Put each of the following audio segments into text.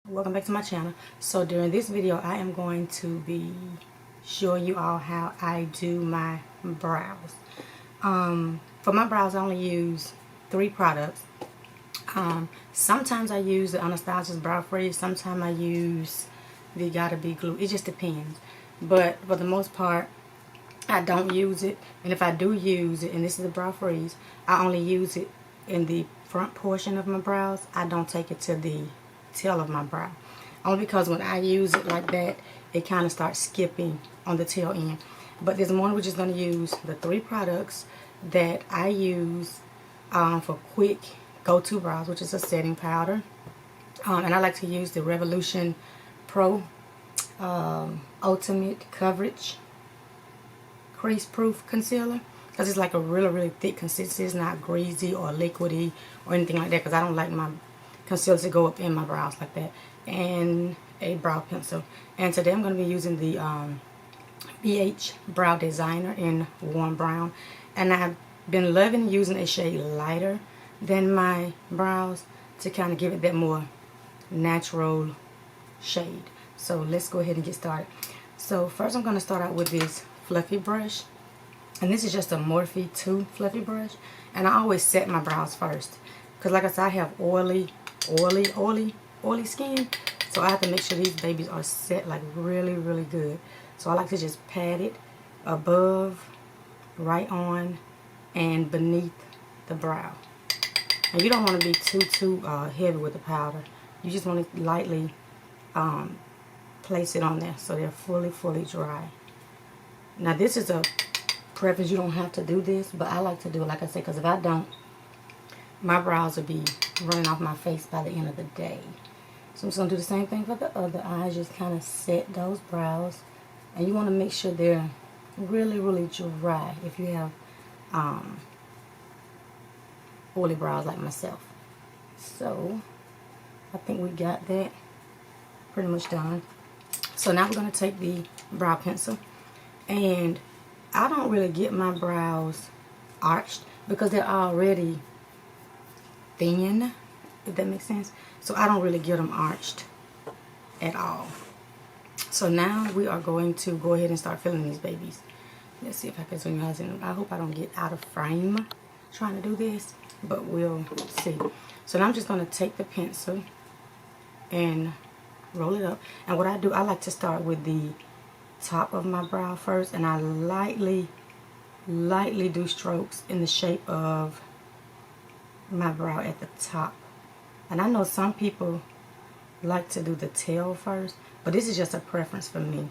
Welcome back to my channel. So during this video I am going to be showing you all how I do my brows. For my brows I only use 3 products. Sometimes I use the Anastasia's Brow Freeze, sometimes I use the Gotta Be Glue. It just depends. But for the most part I don't use it, and if I do use it, and this is the Brow Freeze, I only use it in the front portion of my brows. I don't take it to the tail of my brow, only because when I use it like that it kind of starts skipping on the tail end. But this morning we're just going to use the 3 products that I use for quick go-to brows, which is a setting powder, and I like to use the Revolution Pro Ultimate Coverage crease-proof concealer, because it's like a really thick consistency. It's not greasy or liquidy or anything like that, because I don't like my concealer to go up in my brows like that. And a brow pencil. And today I'm going to be using the BH Brow Designer in Warm Brown, and I've been loving using a shade lighter than my brows to kind of give it that more natural shade. So let's go ahead and get started. So first I'm going to start out with this fluffy brush, and this is just a Morphe 2 fluffy brush, and I always set my brows first because, like I said, I have oily skin, so I have to make sure these babies are set like really good. So I like to just pat it above, right on, and beneath the brow. And you don't want to be too heavy with the powder. You just want to lightly place it on there so they're fully dry. Now this is a preference, you don't have to do this, but I like to do it, like I said, because if I don't, my brows will be running off my face by the end of the day. So I'm just going to do the same thing for the other eye. Just kind of set those brows, and you want to make sure they're really dry if you have oily brows like myself. So I think we got that pretty much done. So now we're going to take the brow pencil, and I don't really get my brows arched because they're already thin, if that makes sense. So I don't really get them arched at all. So now we are going to go ahead and start filling these babies. Let's see if I can zoom you guys in. I hope I don't get out of frame trying to do this, but we'll see. So now I'm just going to take the pencil and roll it up. And what I do, I like to start with the top of my brow first, and I lightly do strokes in the shape of my brow at the top. And I know some people like to do the tail first, but this is just a preference for me.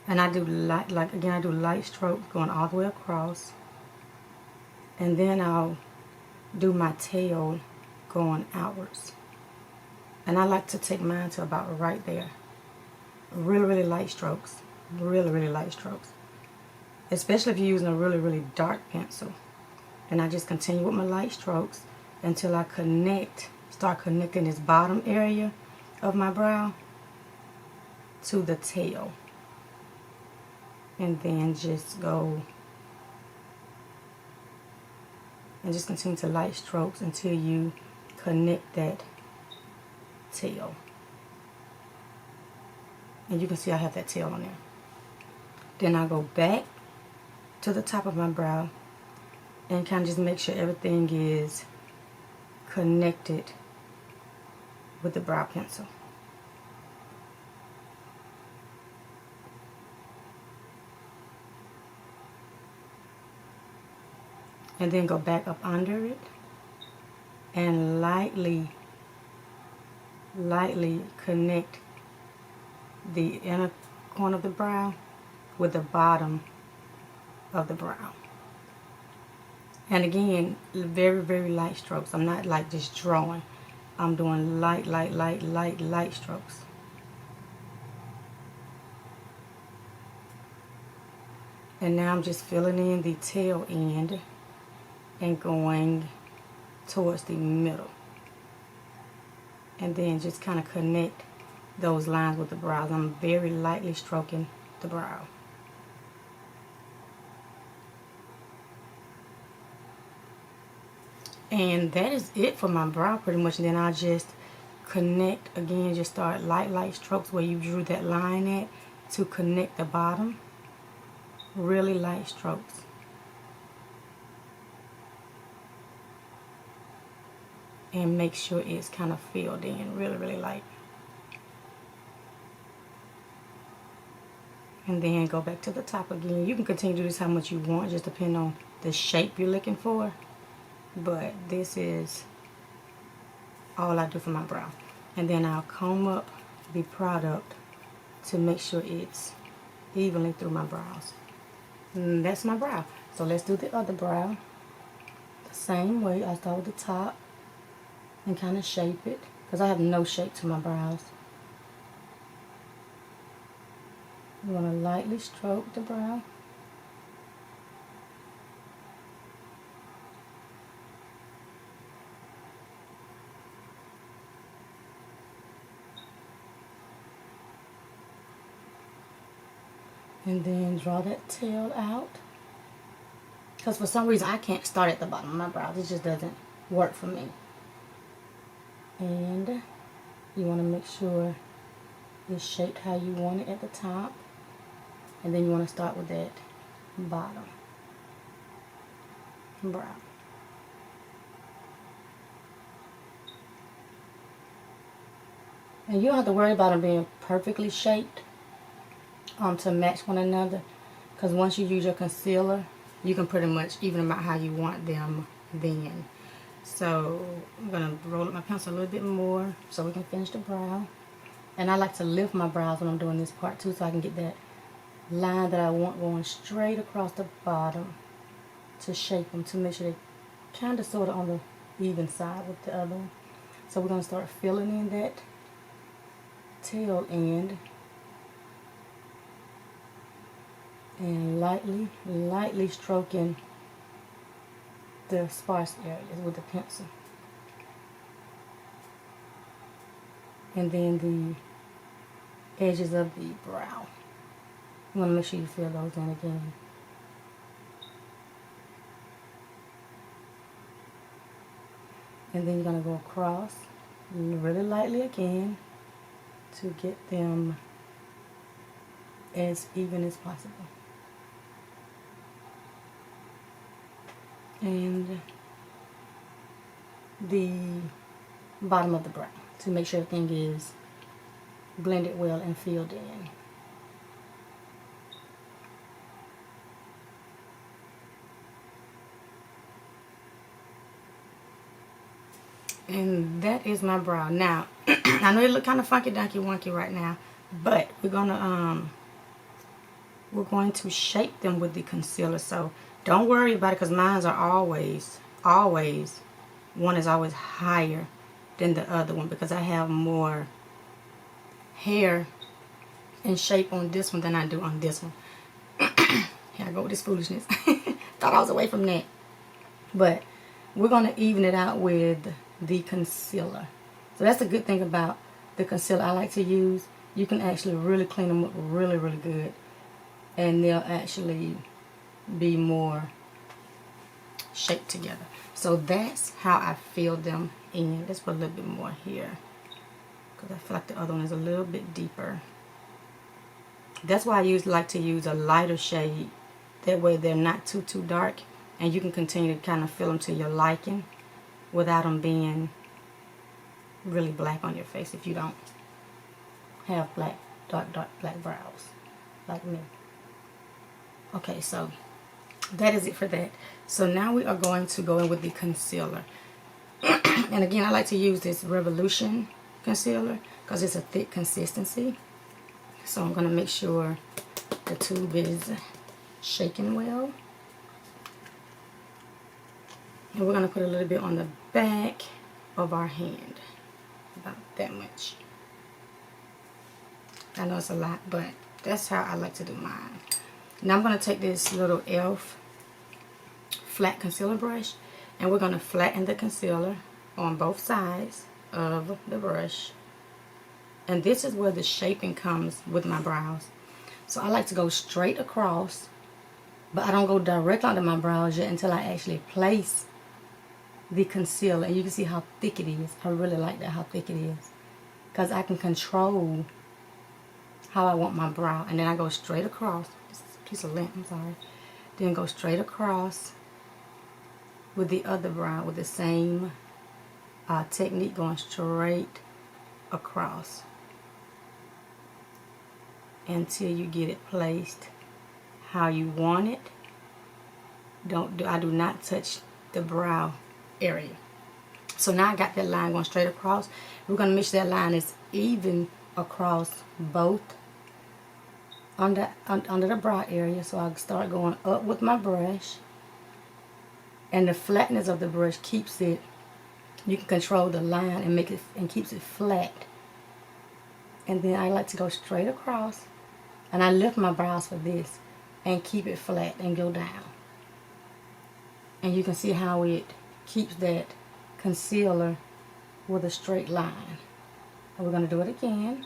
And I do I do light strokes going all the way across, and then I'll do my tail going outwards. And I like to take mine to about right there. Really light strokes. Really light strokes. Especially if you're using a really dark pencil. And I just continue with my light strokes until I start connecting this bottom area of my brow to the tail. And then just go and just continue to light strokes until you connect that tail. And you can see I have that tail on there. Then I go back to the top of my brow and kind of just make sure everything is connected with the brow pencil. And then go back up under it and lightly connect the inner corner of the brow with the bottom of the brow. And again, very light strokes. I'm not like just drawing. I'm doing light strokes. And now I'm just filling in the tail end and going towards the middle. And then just kind of connect those lines with the brows. I'm very lightly stroking the brow. And that is it for my brow pretty much. And then I'll just connect, again, just start light strokes where you drew that line at to connect the bottom. Really light strokes. And make sure it's kind of filled in really light. And then go back to the top again. You can continue to do this how much you want, just depending on the shape you're looking for. But this is all I do for my brow. And then I'll comb up the product to make sure it's evenly through my brows. And that's my brow. So let's do the other brow. The same way. I start with the top and kind of shape it, because I have no shape to my brows. I'm going to lightly stroke the brow. And then draw that tail out. Because for some reason I can't start at the bottom of my brows. It just doesn't work for me. And you want to make sure it's shaped how you want it at the top. And then you want to start with that bottom brow. And you don't have to worry about them being perfectly shaped to match one another. Because once you use your concealer, you can pretty much even them out how you want them then. So I'm going to roll up my pencil a little bit more so we can finish the brow. And I like to lift my brows when I'm doing this part too, so I can get that line that I want going straight across the bottom to shape them, to make sure they kind of sort of on the even side with the other one. So we're going to start filling in that tail end and lightly stroking the sparse areas with the pencil. And then the edges of the brow. You want to make sure you fill those in again. And then you're going to go across really lightly again to get them as even as possible. And the bottom of the brow to make sure everything is blended well and filled in. And that is my brow. Now, I know it look kind of funky, dunky, wonky right now, but we're going to shape them with the concealer. So don't worry about it, because mine are always, one is always higher than the other one, because I have more hair and shape on this one than I do on this one. Here I go with this foolishness. Thought I was away from that. But we're going to even it out with the concealer. So that's the good thing about the concealer I like to use. You can actually really clean them up really good, and they'll actually be more shaped together. So that's how I fill them in. Let's put a little bit more here, because I feel like the other one is a little bit deeper. That's why I usually like to use a lighter shade. That way they're not too dark, and you can continue to kind of fill them to your liking without them being really black on your face if you don't have dark black brows like me. Okay, so that is it for that. So now we are going to go in with the concealer. And again, I like to use this Revolution concealer because it's a thick consistency. So I'm going to make sure the tube is shaking well. And we're going to put a little bit on the back of our hand. About that much. I know it's a lot, but that's how I like to do mine. Now I'm going to take this little e.l.f. flat concealer brush, and we're going to flatten the concealer on both sides of the brush. And this is where the shaping comes with my brows. So I like to go straight across, but I don't go direct onto my brows yet until I actually place the concealer. And you can see how thick it is. I really like that, how thick it is. because I can control how I want my brow. And then I go straight across. This is a piece of lint, I'm sorry. Then go straight across with the other brow with the same technique, going straight across until you get it placed how you want it. I do not touch the brow area. So now I got that line going straight across. We're going to make sure that line is even across both under the brow area. So I'll start going up with my brush, and the flatness of the brush keeps it, you can control the line and make it, and keeps it flat. And then I like to go straight across, and I lift my brows for this and keep it flat and go down. And you can see how it keeps that concealer with a straight line. And we're going to do it again.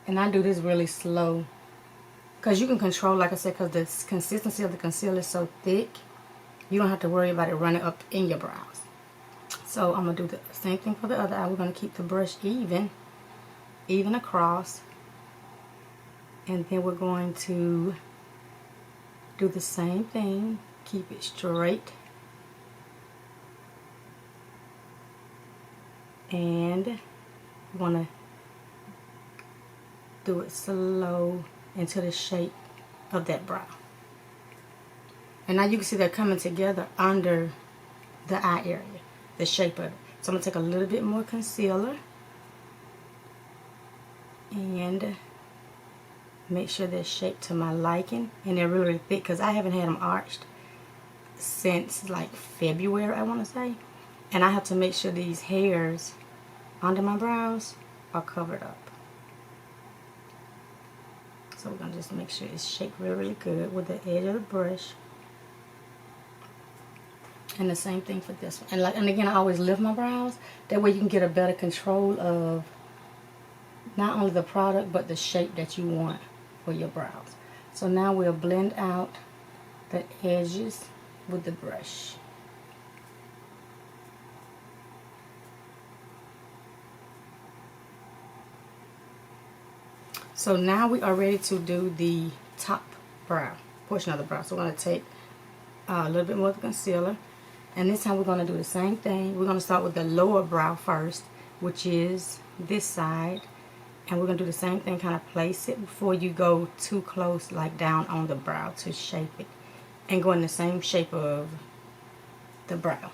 And I do this really slow, because you can control, like I said, because the consistency of the concealer is so thick, you don't have to worry about it running up in your brows. So I'm going to do the same thing for the other eye. We're going to keep the brush even across. And then we're going to do the same thing. Keep it straight. And you want to do it slow into the shape of that brow. And now you can see they're coming together under the eye area, the shape of it. So I'm going to take a little bit more concealer and make sure they're shaped to my liking. And they're really, really thick, because I haven't had them arched since like February, I want to say. And I have to make sure these hairs under my brows are covered up. So we're going to just make sure it's shaped really, really good with the edge of the brush. And the same thing for this one. And again, I always lift my brows. That way you can get a better control of not only the product, but the shape that you want for your brows. So now we'll blend out the edges with the brush. So now we are ready to do the top brow portion of the brow. So we're going to take a little bit more of the concealer, and this time we're going to do the same thing. We're going to start with the lower brow first, which is this side, and we're going to do the same thing, kind of place it before you go too close, like down on the brow, to shape it and go in the same shape of the brow.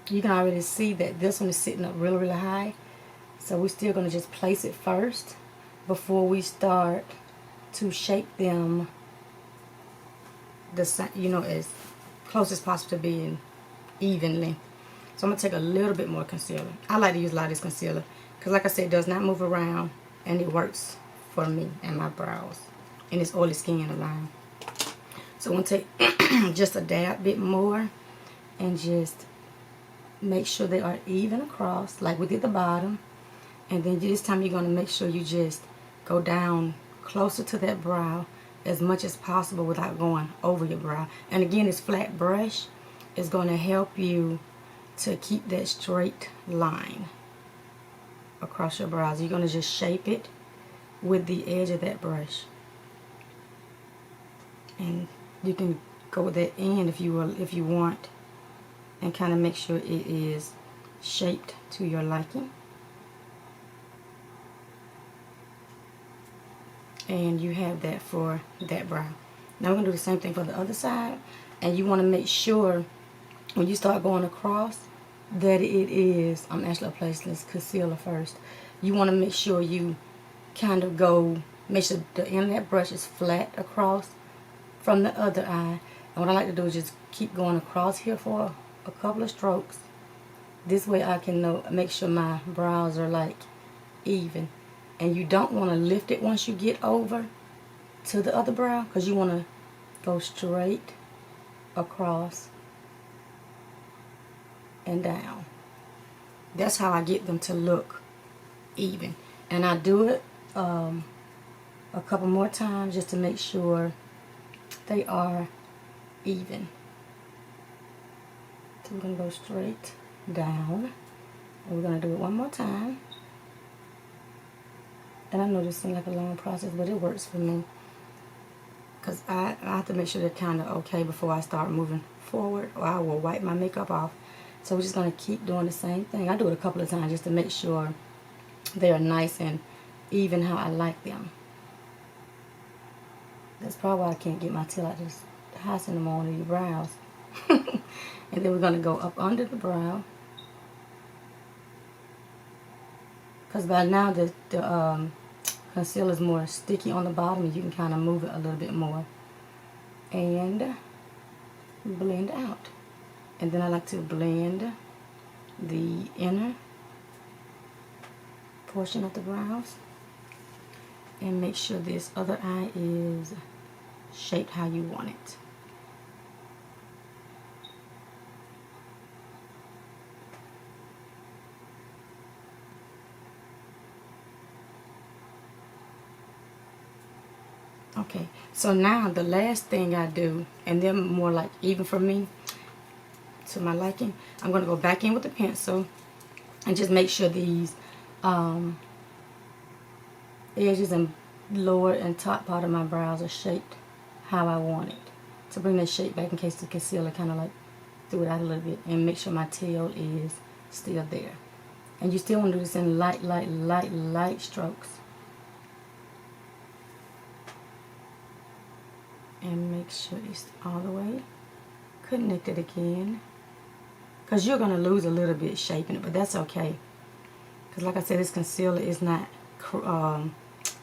You can already see that this one is sitting up really, really high. So we're still going to just place it first before we start to shape them the same, you know, as close as possible to being evenly. So I'm going to take a little bit more concealer. I like to use a lot of this concealer because, like I said, it does not move around, and it works for me and my brows and this oily skin line. So I'm going to take just a dab bit more and just make sure they are even across like we did the bottom. And then this time you're going to make sure you just go down closer to that brow as much as possible without going over your brow. And again, this flat brush is going to help you to keep that straight line across your brows. You're going to just shape it with the edge of that brush. And you can go with that end if you want, and kind of make sure it is shaped to your liking. And you have that for that brow. Now we're going to do the same thing for the other side. And you want to make sure when you start going across that it is, I'm actually placing this concealer first. You want to make sure you kind of go, make sure the end of that brush is flat across from the other eye. And what I like to do is just keep going across here for a couple of strokes. This way I can make sure my brows are like even. And you don't want to lift it once you get over to the other brow, because you want to go straight across and down. That's how I get them to look even. And I do it a couple more times just to make sure they are even. So we're going to go straight down. And we're going to do it one more time. And I know this seems like a long process, but it works for me. Because I have to make sure they're kind of okay before I start moving forward, or I will wipe my makeup off. So we're just going to keep doing the same thing. I do it a couple of times just to make sure they're nice and even how I like them. That's probably why I can't get my tail out this house in the morning, these brows. And then we're going to go up under the brow. Because by now the concealer is more sticky on the bottom, and you can kind of move it a little bit more. And blend out. And then I like to blend the inner portion of the brows. And make sure this other eye is shaped how you want it. Okay, so now the last thing I do, and then more like even for me, to my liking, I'm going to go back in with the pencil and just make sure these edges and lower and top part of my brows are shaped how I want it. To bring that shape back in case the concealer kind of like threw it out a little bit, and make sure my tail is still there. And you still want to do this in light strokes. And make sure it's all the way connected again. Because you're going to lose a little bit shaping it, but that's okay. Because like I said, this concealer is not on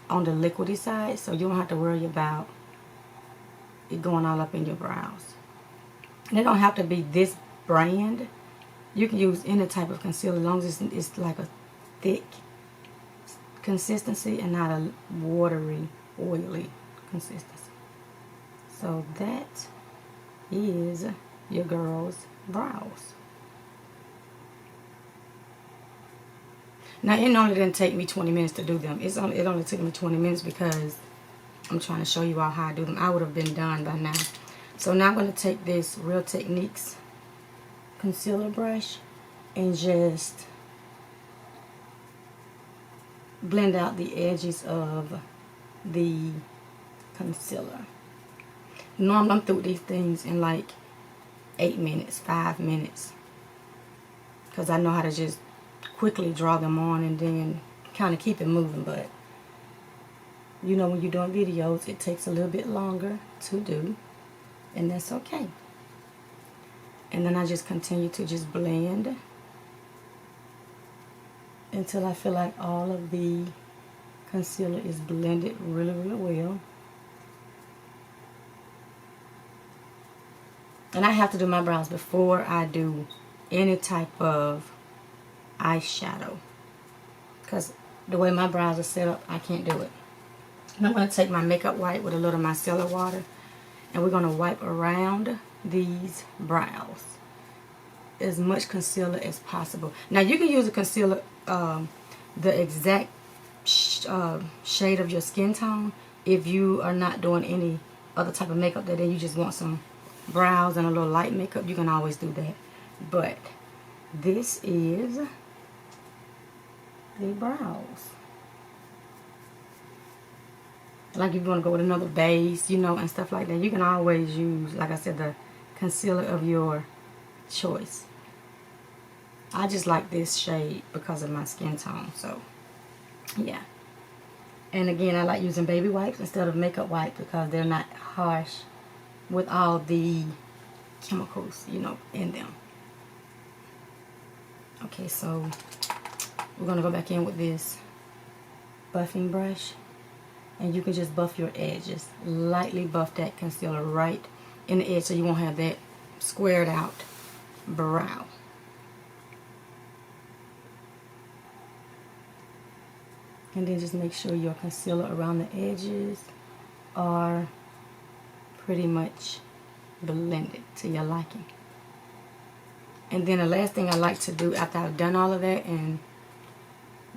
the liquidy side, so you don't have to worry about it going all up in your brows. And it don't have to be this brand. You can use any type of concealer as long as it's like a thick consistency and not a watery, oily consistency. So that is your girl's brows. Now it only didn't take me 20 minutes to do them. It only took me 20 minutes because I'm trying to show you all how I do them. I would have been done by now. So now I'm going to take this Real Techniques concealer brush and just blend out the edges of the concealer. Normally I'm through these things in like 8 minutes, 5 minutes. Because I know how to just quickly draw them on and then kind of keep it moving. But you know, when you're doing videos, it takes a little bit longer to do. And that's okay. And then I just continue to just blend until I feel like all of the concealer is blended really, really well. And I have to do my brows before I do any type of eyeshadow. Because the way my brows are set up, I can't do it. And I'm going to take my makeup wipe with a little micellar water. And we're going to wipe around these brows. As much concealer as possible. Now you can use a concealer, the exact shade of your skin tone. If you are not doing any other type of makeup that day, you just want some brows and a little light makeup, you can always do that. But this is the brows. Like if you want to go with another base, you know, and stuff like that, you can always use, like I said, the concealer of your choice. I just like this shade because of my skin tone, so yeah. And again, I like using baby wipes instead of makeup wipes because they're not harsh with all the chemicals, you know, in them. Okay, so we're going to go back in with this buffing brush. And you can just buff your edges. Lightly buff that concealer right in the edge so you won't have that squared out brow. And then just make sure your concealer around the edges are pretty much blended to your liking. And then the last thing I like to do after I've done all of that and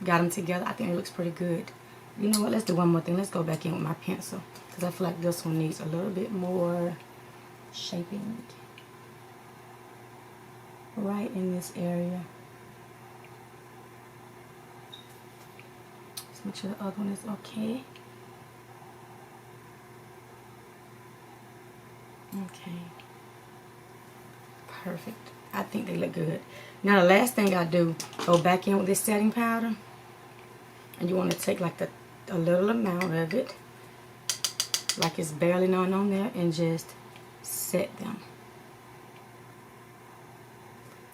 got them together, I think it looks pretty good. You know what, let's do one more thing. Let's go back in with my pencil because I feel like this one needs a little bit more shaping. right in this area. Let's make sure the other one is okay. Okay. Perfect. I think they look good. Now the last thing I do, go back in with this setting powder. And you want to take like a little amount of it, like it's barely none on there, and just set them.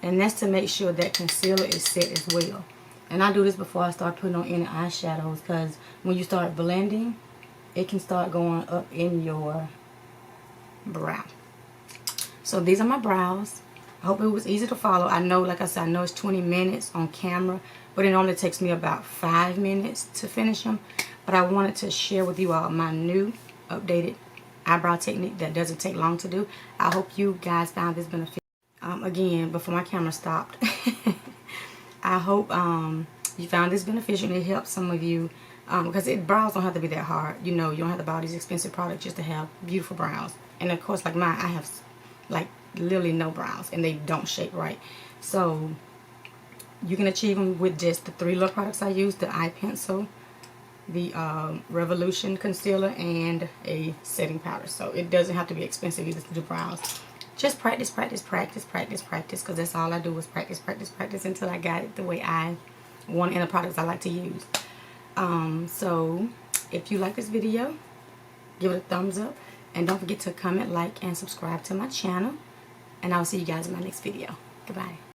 And that's to make sure that concealer is set as well. And I do this before I start putting on any eyeshadows, because when you start blending, it can start going up in your brow. So these are my brows. I hope it was easy to follow. I know, like I said, I know it's 20 minutes on camera, but it normally takes me about 5 minutes to finish them. But I wanted to share with you all my new updated eyebrow technique that doesn't take long to do. I hope you guys found this beneficial. Again, before my camera stopped, I hope you found this beneficial and it helped some of you, because brows don't have to be that hard. You know, you don't have to buy these expensive products just to have beautiful brows. And of course, like mine, I have like literally no brows and they don't shape right. So you can achieve them with just the 3 little products I use: the eye pencil, the Revolution concealer, and a setting powder. So it doesn't have to be expensive either to do brows. Just practice, practice, practice, practice, practice, because that's all I do is practice, practice, practice until I got it the way I want in the products I like to use. So if you like this video, give it a thumbs up, and don't forget to comment, like, and subscribe to my channel. And I'll see you guys in my next video. Goodbye.